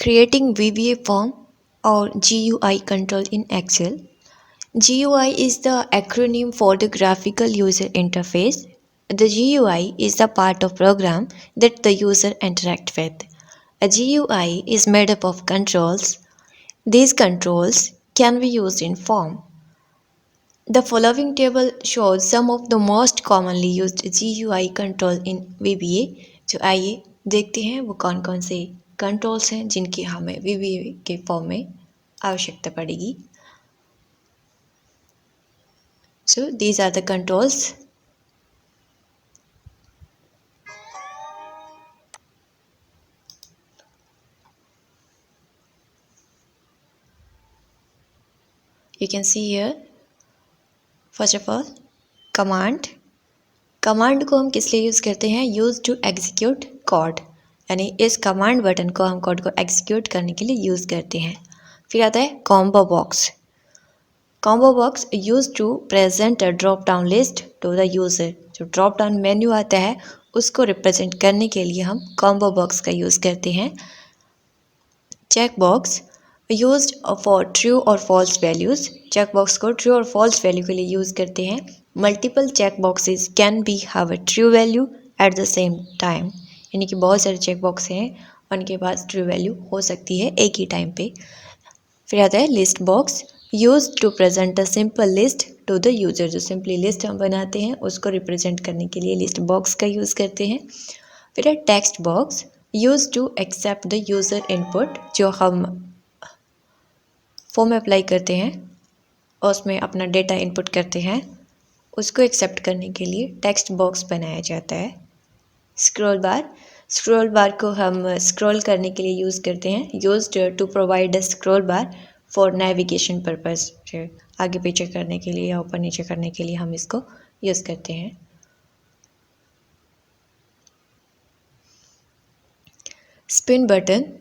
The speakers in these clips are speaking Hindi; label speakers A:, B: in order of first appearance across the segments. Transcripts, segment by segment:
A: Creating VBA form or GUI control in Excel. GUI is the acronym for the graphical user interface. The GUI is the part of program that the user interact with. A GUI is made up of controls. These controls can be used in form. The following table shows some of the most commonly used GUI control in VBA. तो आइए देखते हैं वो कौन कौन से कंट्रोल्स हैं जिनकी हमें VBA के फॉर्म में आवश्यकता पड़ेगी. So these are the controls. You can see here. First of all, command. Command को हम किस लिए यूज़ करते हैं? यूज़ टू एग्जीक्यूट कोड, यानी इस कमांड बटन को हम कोड को एग्जीक्यूट करने के लिए यूज़ करते हैं. फिर आता है combo box. Combo box use to present a drop down list to the user. जो ड्रॉप डाउन मेन्यू आता है उसको रिप्रेजेंट करने के लिए हम कॉम्बो बॉक्स का यूज़ करते हैं. Check box used for true और फॉल्स वैल्यूज़. चेक बॉक्स को ट्रू और फॉल्स वैल्यू के लिए यूज़ करते हैं. Multiple check boxes can be have a true value at the same time, यानी कि बहुत सारे चेक बॉक्स हैं उनके पास ट्रू वैल्यू हो सकती है एक ही टाइम पे. फिर आता है list box use to present a simple list to the user. जो सिंपली लिस्ट हम बनाते हैं उसको रिप्रेजेंट करने के लिए लिस्ट बॉक्स का यूज़ करते हैं. फिर है text box use to accept the user input. जो हम फॉर्म अप्लाई करते हैं और उसमें अपना डेटा इनपुट करते हैं उसको एक्सेप्ट करने के लिए टेक्स्ट बॉक्स बनाया जाता है. स्क्रॉल बार को हम स्क्रॉल करने के लिए यूज़ करते हैं. Used to provide a scroll bar for navigation purpose. आगे पीछे करने के लिए या ऊपर नीचे करने के लिए हम इसको यूज़ करते हैं. Spin button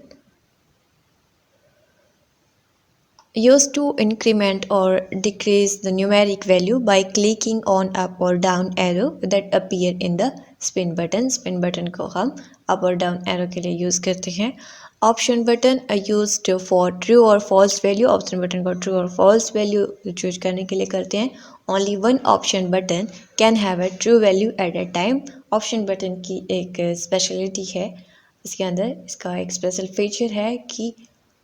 A: used to increment or decrease the numeric value by clicking on up or down arrow that appear in the spin button. spin button को हम up or down arrow के लिए यूज़ करते हैं. Option button used for true or false value. Option button को true और false value चूज करने के लिए करते हैं. only one option button can have a true value at a time. Option button की एक स्पेशलिटी है. इसके अंदर इसका एक स्पेशल फीचर है कि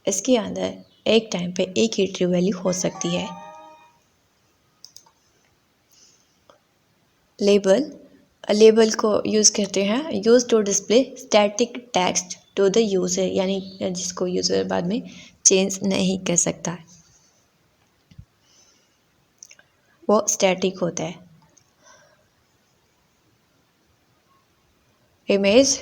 A: इसके अंदर एक टाइम पे एक ही ट्रू वैल्यू हो सकती है. लेबल को यूज़ करते हैं. Use to display static text to the user, यानी जिसको यूज़र बाद में चेंज नहीं कर सकता, वो स्टैटिक होता है. इमेज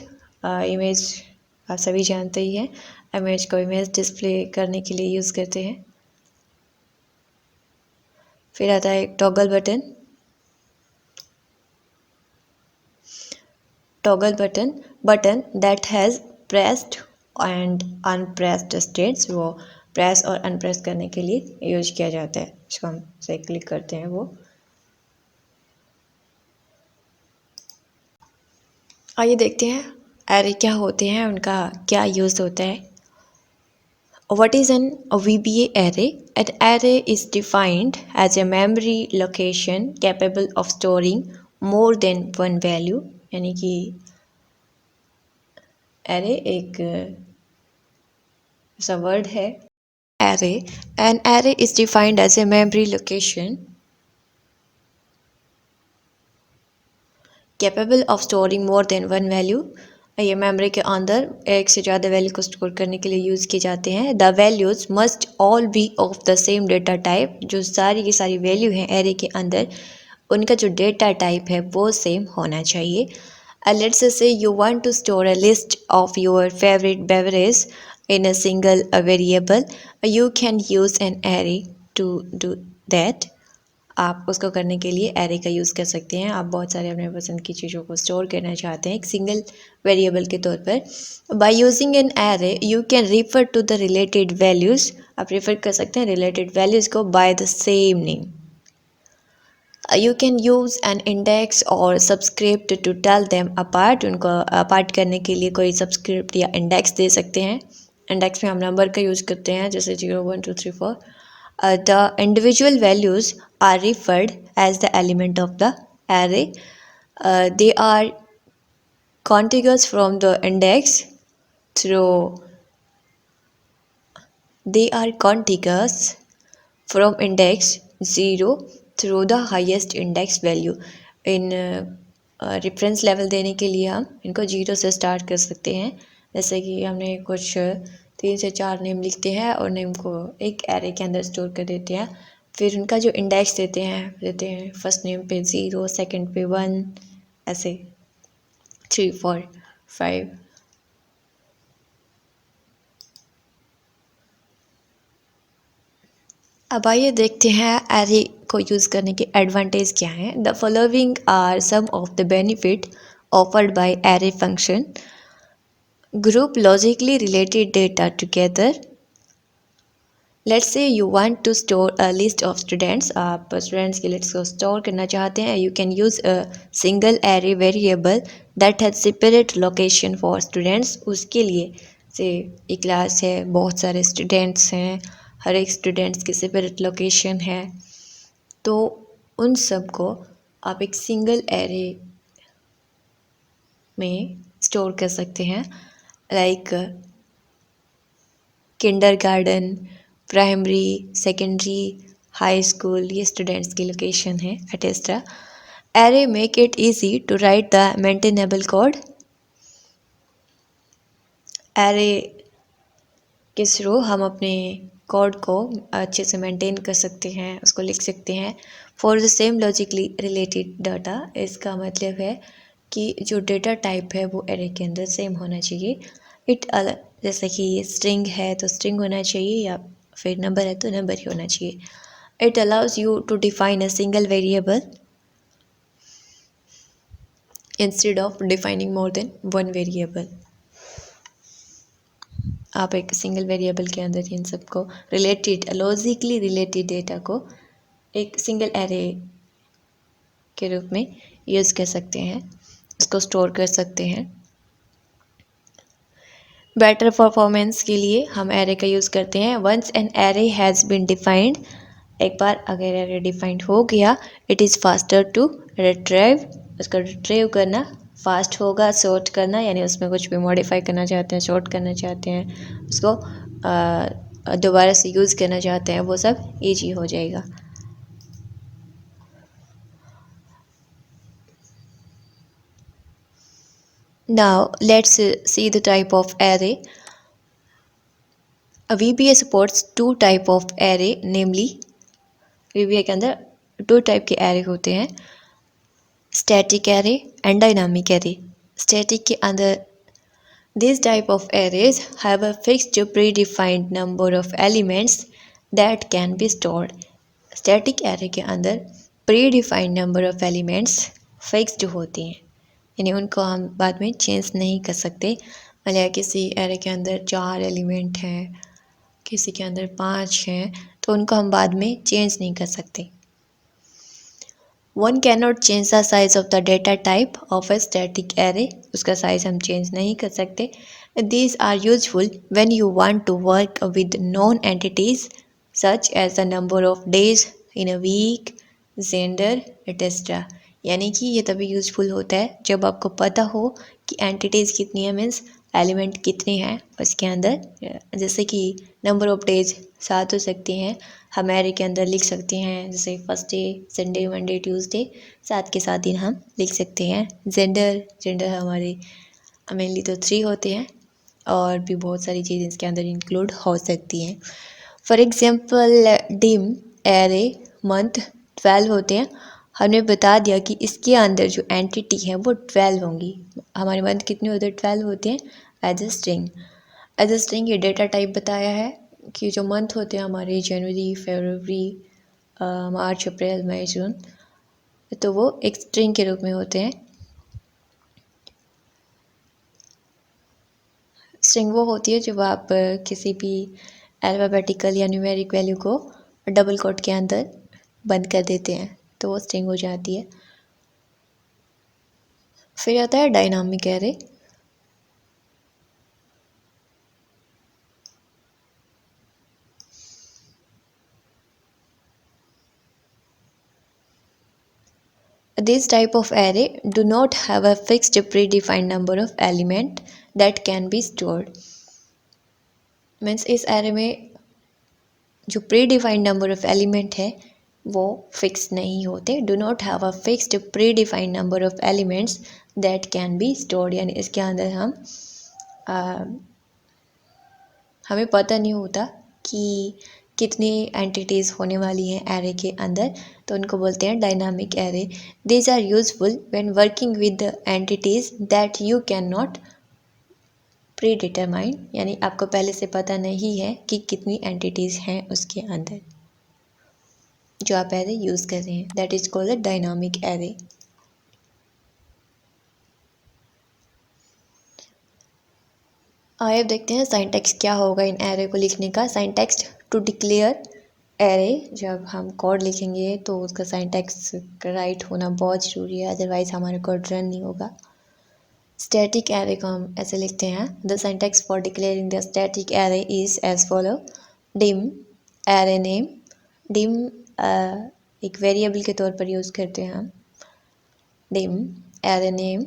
A: आप सभी जानते ही हैं. इमेज को इमेज डिस्प्ले करने के लिए यूज़ करते हैं. फिर आता है toggle button that has pressed and unpressed states. वो प्रेस और अनप्रेस करने के लिए यूज किया जाता है. इसको हम से क्लिक करते हैं वो. आइए देखते हैं एरे क्या होते हैं, उनका क्या यूज़ होता है. What is an VBA array? An array is defined as a memory location capable of storing more than one value. यानी कि array एक ऐसा वर्ड है. An array is defined as a memory location capable of storing more than one value. ये मेमोरी के अंदर एक से ज़्यादा वैल्यू को स्टोर करने के लिए यूज़ किए जाते हैं. The values must all B of the same data type. जो सारी की सारी वैल्यू हैं एरे के अंदर उनका जो डेटा टाइप है वो सेम होना चाहिए. Let's say you want to store a list of your favourite beverage in a single variable. You can use an array to do that. आप उसको करने के लिए एरे का यूज़ कर सकते हैं. आप बहुत सारे अपने पसंद की चीज़ों को स्टोर करना चाहते हैं एक सिंगल वेरिएबल के तौर पर. By using an array you can refer to the related values. आप रेफ़र कर सकते हैं रिलेटेड वैल्यूज़ को by the same name. You can use an index और subscript to tell them apart. उनको अपार्ट करने के लिए कोई सब्सक्रिप्ट या इंडेक्स दे सकते हैं. इंडेक्स में हम नंबर का यूज़ करते हैं, जैसे 0 1 2 3 4. The individual values are referred as the element of the array. They are contiguous from the index through they are contiguous from index 0 through the highest index value. In reference level देने के लिए हम इनको 0 से स्टार्ट कर सकते हैं. जैसे कि हमने कुछ 3 से 4 नेम लिखते हैं और नेम को एक एरे के अंदर स्टोर कर देते हैं. फिर उनका जो इंडेक्स देते हैं फर्स्ट नेम पे 0, सेकंड पे 1, ऐसे 3 4 5. अब आइए देखते हैं एरे को यूज़ करने के एडवांटेज क्या हैं. The following are some of the benefit offered by array function. Group logically related data together. Let's say you want to store a list of students. आप स्टूडेंट्स की लिस्ट को स्टोर करना चाहते हैं. You can use a single array variable that has separate location for students. उसके लिए से एक क्लास है, बहुत सारे स्टूडेंट्स हैं, हर एक स्टूडेंट्स की सेपरेट लोकेशन है, तो उन सब को आप एक सिंगल एरे में स्टोर कर सकते हैं. Like kindergarten, primary, secondary, high school, ये स्टूडेंट्स की लोकेशन है etcetera. Array make it easy to write the maintainable code. Array के थ्रू हम अपने कोड को अच्छे से मेंटेन कर सकते हैं, उसको लिख सकते हैं. For the same logically related data. इसका मतलब है कि जो डेटा टाइप है वो एरे के अंदर सेम होना चाहिए. जैसे कि स्ट्रिंग है तो स्ट्रिंग होना चाहिए, या फिर नंबर है तो नंबर ही होना चाहिए. It allows you to define a single variable instead of defining more than one variable. आप एक सिंगल वेरिएबल के अंदर इन सबको लॉजिकली रिलेटेड डेटा को एक सिंगल एरे के रूप में यूज़ कर सकते हैं, उसको स्टोर कर सकते हैं. बेटर परफॉर्मेंस के लिए हम एरे का यूज़ करते हैं. Once an array has been defined. एक बार अगर एरे डिफाइंड हो गया, it is faster to retrieve. उसका रिट्रीव करना फास्ट होगा. सॉर्ट करना, यानी उसमें कुछ भी मॉडिफाई करना चाहते हैं, सॉर्ट करना चाहते हैं, उसको दोबारा से यूज़ करना चाहते हैं, वो सब ईजी हो जाएगा. Now let's see the type of array. A VBA supports two type of array, namely VBA के अंदर 2 टाइप के एरे होते हैं, static array and dynamic array. Static के अंदर these type of arrays have a fixed predefined number of elements that can be stored. Static array के अंदर predefined number of elements fixed होती हैं, यानी उनको हम बाद में चेंज नहीं कर सकते. मतलब किसी एरे के अंदर 4 एलिमेंट हैं, किसी के अंदर 5 हैं, तो उनको हम बाद में चेंज नहीं कर सकते. One can not change the size of the data type of a static array. उसका साइज हम चेंज नहीं कर सकते. These are useful when you want to work with non entities such as the number of days in a week, gender, etcetera. यानी कि ये तभी यूज़फुल होता है जब आपको पता हो कि एंटिटीज़ कितनी है, मीन्स एलिमेंट कितने हैं उसके अंदर. जैसे कि नंबर ऑफ डेज 7 हो सकती हैं, हम एरे के अंदर लिख सकते हैं. जैसे first day, Sunday, Monday, Tuesday, 7 के 7 दिन हम लिख सकते हैं. जेंडर हमारे मेनली तो 3 होते हैं, और भी बहुत सारी चीज़ें इसके अंदर इंक्लूड हो सकती हैं. For example dim array month 12 होते हैं. हमने बता दिया कि इसके अंदर जो एंटिटी है वो 12 होंगी. हमारे मंथ कितने होते हैं? 12 होते हैं. एज अ स्ट्रिंग ये डेटा टाइप बताया है कि जो मंथ होते हैं हमारे जनवरी, फरवरी, मार्च, अप्रैल, मई, जून, तो वो एक स्ट्रिंग के रूप में होते हैं. स्ट्रिंग वो होती है जब आप किसी भी अल्फ़ाबेटिकल या न्यूमेरिक वैल्यू को डबल कोट के अंदर बंद कर देते हैं, तो वो स्ट्रिंग हो जाती है. फिर आता है dynamic array. This type of array do not have a fixed predefined number of element that can be stored. Means इस array में जो predefined number of element है वो फिक्स नहीं होते. Do not have a fixed predefined number of elements that can be stored. यानी इसके अंदर हमें पता नहीं होता कि कितनी एंटिटीज़ होने वाली हैं एरे के अंदर, तो उनको बोलते हैं dynamic array. These are useful when working with the entities that you can not predetermine. यानी आपको पहले से पता नहीं है कि कितनी एंटिटीज़ हैं उसके अंदर जो आप एरे यूज़ कर रहे हैं. That is called dynamic array. आइए अब देखते हैं साइंटैक्स क्या होगा इन एरे को लिखने का. साइंटैक्स टू डिक्लेयर एरे. जब हम कोड लिखेंगे तो उसका साइंटैक्स राइट होना बहुत ज़रूरी है, अदरवाइज़ हमारा कोड रन नहीं होगा. स्टैटिक एरे को हम ऐसे लिखते हैं. The syntax for declaring the static array is as follow. Dim array name. Dim एक वेरिएबल के तौर पर यूज़ करते हैं हम. Dim array name.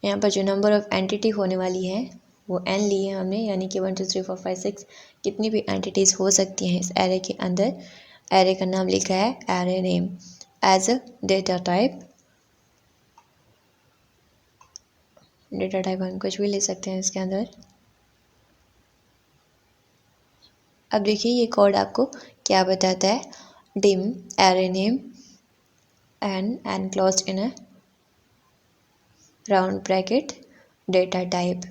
A: यहाँ पर जो नंबर ऑफ एंटिटी होने वाली है वो n ली है हमने, यानी कि 1 2 3 4 5 6 कितनी भी एंटिटीज़ हो सकती हैं इस एरे के अंदर. एरे का नाम लिखा है array name. As a data type. Data type हम कुछ भी ले सकते हैं इसके अंदर. अब देखिए ये कोड आपको क्या बताता है. Dim array name and enclosed in a round bracket data type.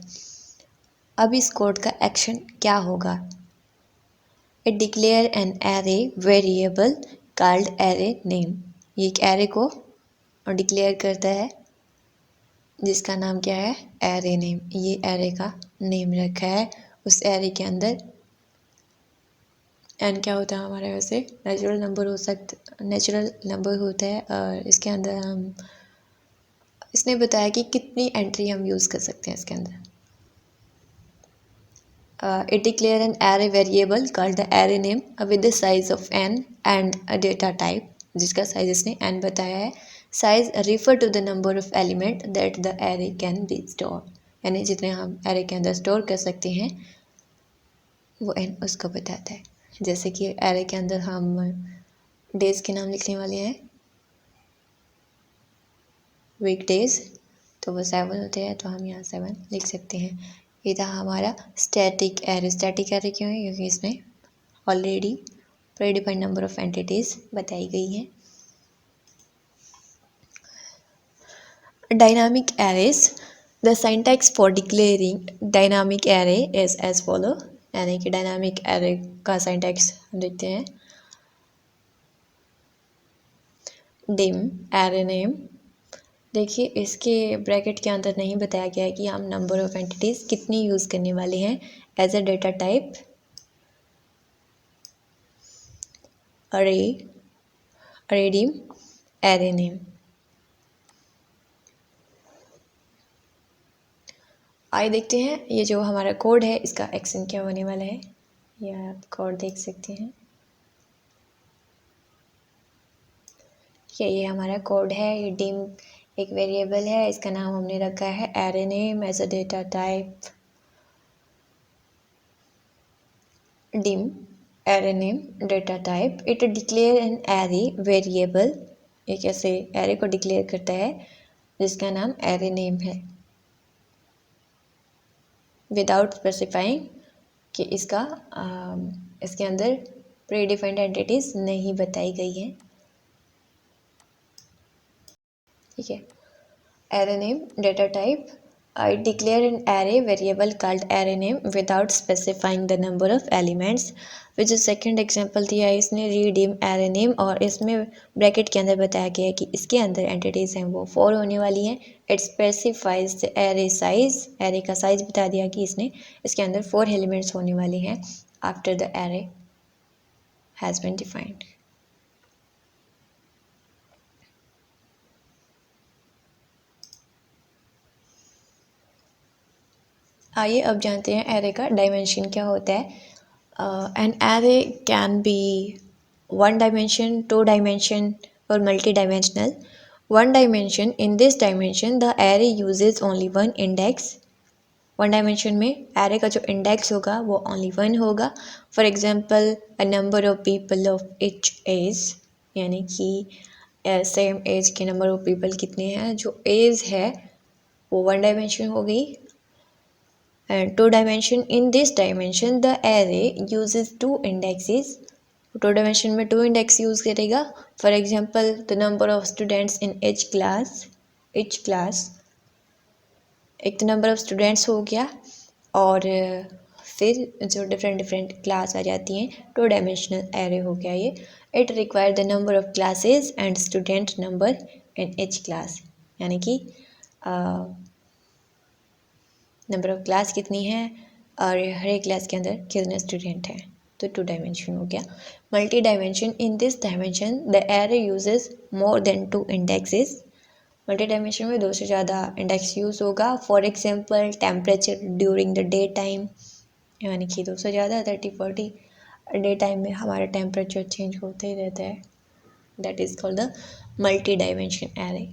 A: अब इस कोड का एक्शन क्या होगा. It declare an array variable called array name. ये एक एरे को डिक्लेयर करता है जिसका नाम क्या है एरे नेम. ये एरे का नेम रखा है. उस एरे के अंदर एन क्या होता है हमारे वैसे नेचुरल नंबर होता है. और इसके अंदर इसने बताया कि कितनी एंट्री हम यूज़ कर सकते हैं इसके अंदर. It declare an array variable called the array name with the size of n and a data type. जिसका साइज इसने n बताया है. Size refer to the number of element that the array can be stored. यानी जितने हम array के अंदर स्टोर कर सकते हैं वो n उसको बताता है. जैसे कि array के अंदर हम डेज़ के नाम लिखने वाले हैं वीकडेज, तो वो 7 होते हैं, तो हम यहाँ 7 लिख सकते हैं. ये था हमारा स्टैटिक एरे. स्टैटिक एरे क्यों है, क्योंकि इसमें already predefined number of entities बताई गई हैं. Dynamic arrays. The syntax for declaring dynamic array is as follow. यानी कि डायनामिक एरे का सिंटैक्स हम देखते हैं. Dim array name. देखिए इसके ब्रैकेट के अंदर नहीं बताया गया है कि हम नंबर ऑफ एंटिटीज़ कितनी यूज़ करने वाले हैं. एज अ डेटा टाइप अरे डिम एरे नेम. आइए देखते हैं ये जो हमारा कोड है इसका एक्शन क्या होने वाला है. ये आप कोड देख सकते हैं. ये हमारा कोड है. ये डिम एक वेरिएबल है, इसका नाम हमने रखा है array name as a data type. Dim array name data type. It declare an array variable. एक ऐसे एरे को डिक्लेयर करता है जिसका नाम एरे नेम है विदाउट स्पेसिफाइंग कि इसके अंदर प्री डिफाइंड एंटिटीज़ नहीं बताई गई हैं. ठीक है. Array name data type. I declare an array variable called array name without specifying the number of elements. फिर जो सेकेंड एग्जाम्पल दिया है इसने redeem array name, और इसमें ब्रैकेट के अंदर बताया गया है कि इसके अंदर एंटिटीज़ हैं वो 4 होने वाली हैं. It specifies the array size. Array का साइज बता दिया कि इसके अंदर 4 एलिमेंट्स होने वाले हैं after the array has been defined. आइए अब जानते हैं एरे का डायमेंशन क्या होता है. An array can be 1 dimension, 2 dimension और multi dimensional. One dimension, in this dimension the array uses only one index. One dimension में एरे का जो इंडेक्स होगा वो ओनली वन होगा। For example a number of people of each age, यानी कि सेम एज के नंबर ऑफ पीपल कितने हैं, जो एज है वो वन डायमेंशन हो गई। And two dimension, in this dimension the array uses two indexes. Two dimension में टू इंडेक्स यूज़ करेगा। For example the number of students in each class, एक तो नंबर ऑफ स्टूडेंट्स हो गया, और फिर जो डिफरेंट क्लास आ जाती हैं, टू डायमेंशनल एरे हो गया ये। It require the number of classes and student number in each class, यानी कि नंबर ऑफ क्लास कितनी है और हर एक क्लास के अंदर कितने स्टूडेंट हैं, तो टू डायमेंशन हो गया। Multi dimension, in this dimension the array uses more than two indexes. Multi dimension में दो से ज़्यादा इंडेक्स यूज़ होगा। For example temperature during the day time, यानी कि दो से ज़्यादा 30-40 डे टाइम में हमारा टेम्परेचर चेंज होते ही रहता है, that is called the multi dimension array.